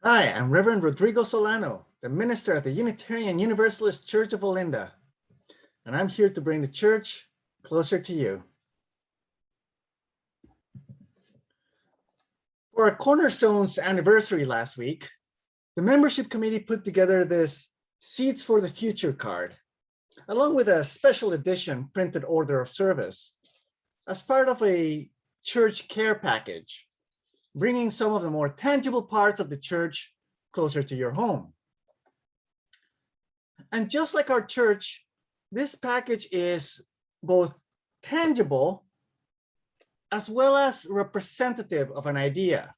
Hi, I'm Reverend Rodrigo Solano, the minister at the Unitarian Universalist Church of Olinda, and I'm here to bring the church closer to you. For our Cornerstones anniversary last week, the membership committee put together this Seeds for the Future card, along with a special edition printed order of service, as part of a church care package, bringing some of the more tangible parts of the church closer to your home. And just like our church, this package is both tangible as well as representative of an idea.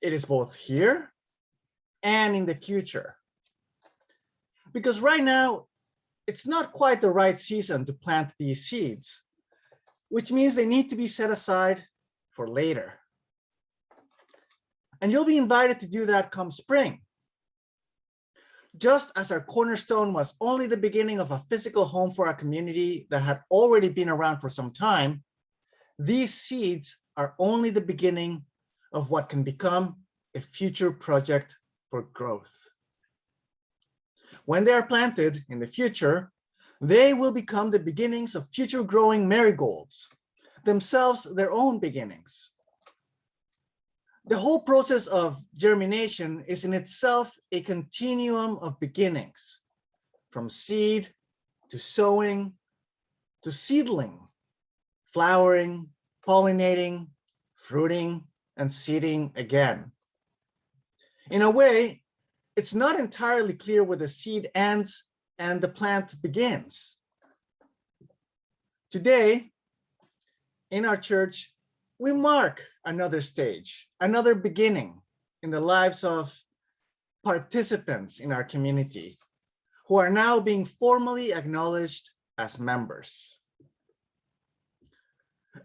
It is both here and in the future. Because right now, it's not quite the right season to plant these seeds, which means they need to be set aside for later. And you'll be invited to do that come spring. Just as our cornerstone was only the beginning of a physical home for our community that had already been around for some time, these seeds are only the beginning of what can become a future project for growth. When they are planted in the future, they will become the beginnings of future growing marigolds, themselves their own beginnings. The whole process of germination is in itself a continuum of beginnings, from seed to sowing to seedling, flowering, pollinating, fruiting, and seeding again. In a way, it's not entirely clear where the seed ends and the plant begins. Today, in our church, we mark another stage, another beginning in the lives of participants in our community who are now being formally acknowledged as members.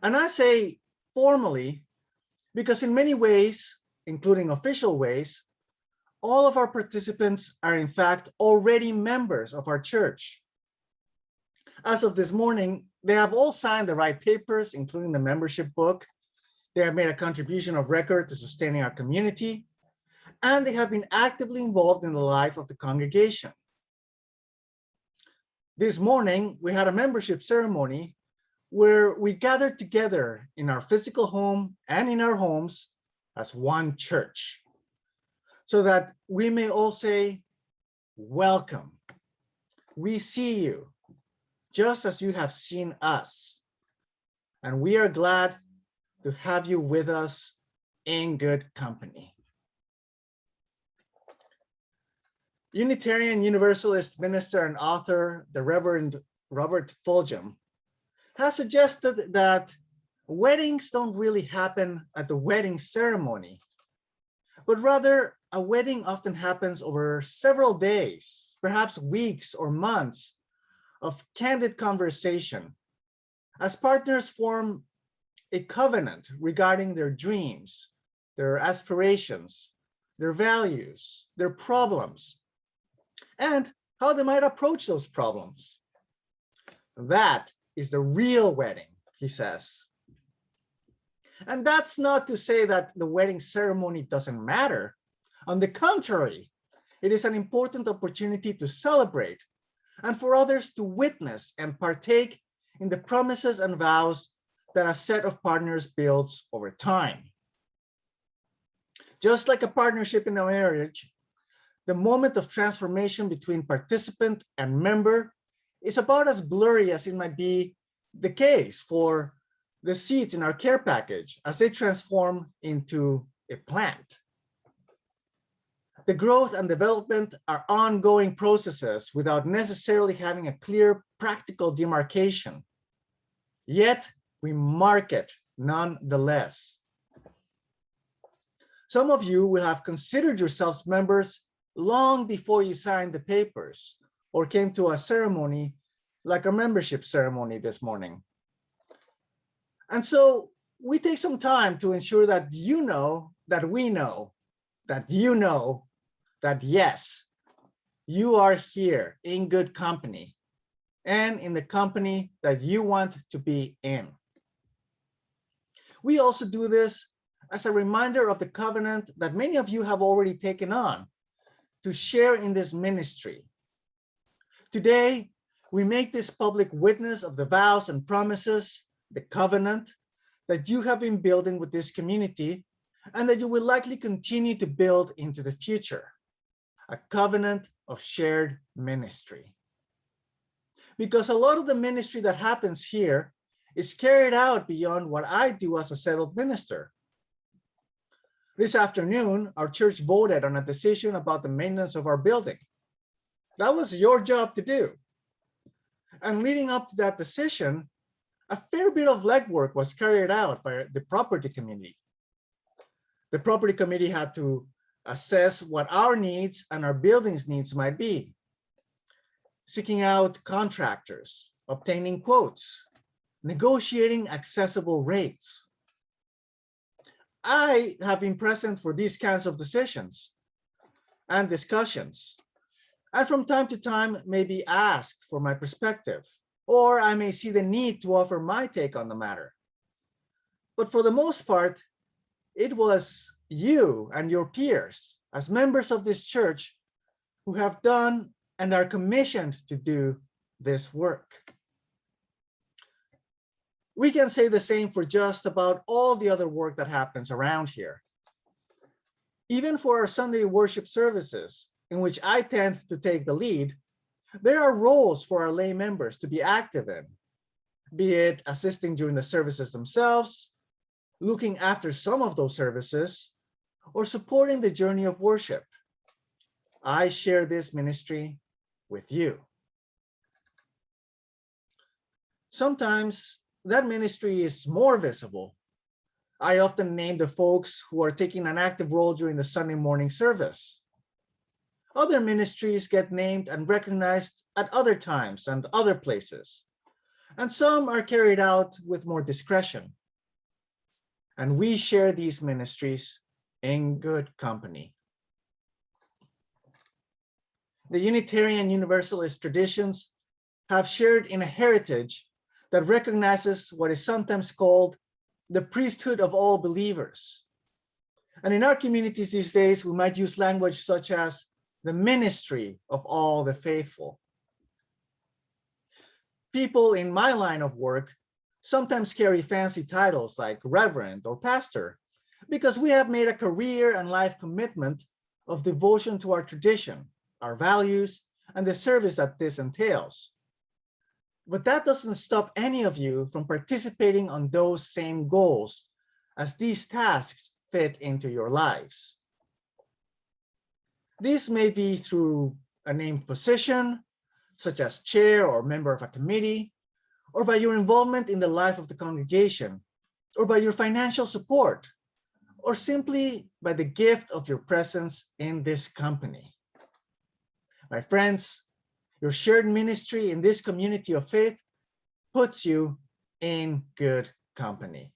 And I say formally because in many ways, including official ways, all of our participants are in fact already members of our church. As of this morning, they have all signed the right papers, including the membership book. They have made a contribution of record to sustaining our community, and they have been actively involved in the life of the congregation. This morning, we had a membership ceremony where we gathered together in our physical home and in our homes as one church, so that we may all say, welcome. We see you, just as you have seen us, and we are glad to have you with us in good company. Unitarian Universalist minister and author, the Reverend Robert Fulgham, has suggested that weddings don't really happen at the wedding ceremony, but rather a wedding often happens over several days, perhaps weeks or months of candid conversation as partners form a covenant regarding their dreams, their aspirations, their values, their problems, and how they might approach those problems. That is the real wedding, he says. And that's not to say that the wedding ceremony doesn't matter. On the contrary, it is an important opportunity to celebrate and for others to witness and partake in the promises and vows that a set of partners builds over time. Just like a partnership in a marriage, the moment of transformation between participant and member is about as blurry as it might be the case for the seeds in our care package as they transform into a plant. The growth and development are ongoing processes without necessarily having a clear practical demarcation. Yet, we mark it nonetheless. Some of you will have considered yourselves members long before you signed the papers or came to a ceremony like a membership ceremony this morning. And so we take some time to ensure that you know, that we know, that you know, that yes, you are here in good company and in the company that you want to be in. We also do this as a reminder of the covenant that many of you have already taken on to share in this ministry. Today, we make this public witness of the vows and promises, the covenant that you have been building with this community and that you will likely continue to build into the future, a covenant of shared ministry. Because a lot of the ministry that happens here is carried out beyond what I do as a settled minister. This afternoon, our church voted on a decision about the maintenance of our building. That was your job to do. And leading up to that decision, a fair bit of legwork was carried out by the property committee. The property committee had to assess what our needs and our building's needs might be, seeking out contractors, obtaining quotes, negotiating accessible rates. I have been present for these kinds of decisions and discussions, and from time to time may be asked for my perspective, or I may see the need to offer my take on the matter. But for the most part, it was you and your peers as members of this church who have done and are commissioned to do this work. We can say the same for just about all the other work that happens around here. Even for our Sunday worship services, in which I tend to take the lead, there are roles for our lay members to be active in, be it assisting during the services themselves, looking after some of those services, or supporting the journey of worship. I share this ministry with you. Sometimes that ministry is more visible. I often name the folks who are taking an active role during the Sunday morning service. Other ministries get named and recognized at other times and other places, and some are carried out with more discretion. And we share these ministries in good company. The Unitarian Universalist traditions have shared in a heritage that recognizes what is sometimes called the priesthood of all believers. And in our communities these days, we might use language such as the ministry of all the faithful. People in my line of work sometimes carry fancy titles like reverend or pastor because we have made a career and life commitment of devotion to our tradition, our values, and the service that this entails. But that doesn't stop any of you from participating on those same goals as these tasks fit into your lives. This may be through a named position, such as chair or member of a committee, or by your involvement in the life of the congregation, or by your financial support, or simply by the gift of your presence in this company. My friends, your shared ministry in this community of faith puts you in good company.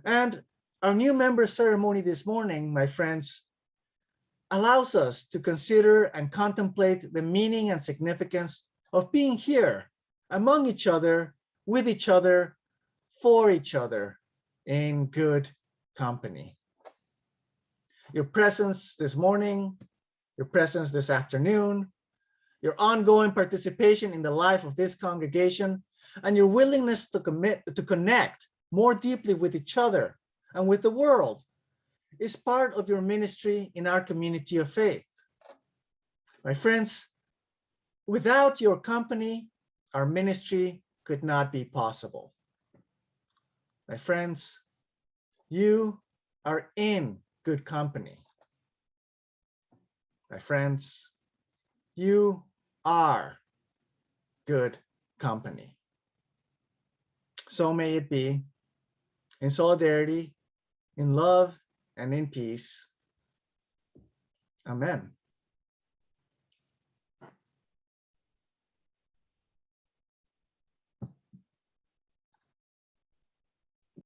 And our new member ceremony this morning, my friends, allows us to consider and contemplate the meaning and significance of being here among each other, with each other, for each other, in good company. Your presence this morning, your presence this afternoon, your ongoing participation in the life of this congregation, and your willingness to connect more deeply with each other and with the world is part of your ministry in our community of faith. My friends, without your company, our ministry could not be possible. My friends, you are in good company. My friends, you are good company. So may it be, in solidarity, in love, and in peace. Amen.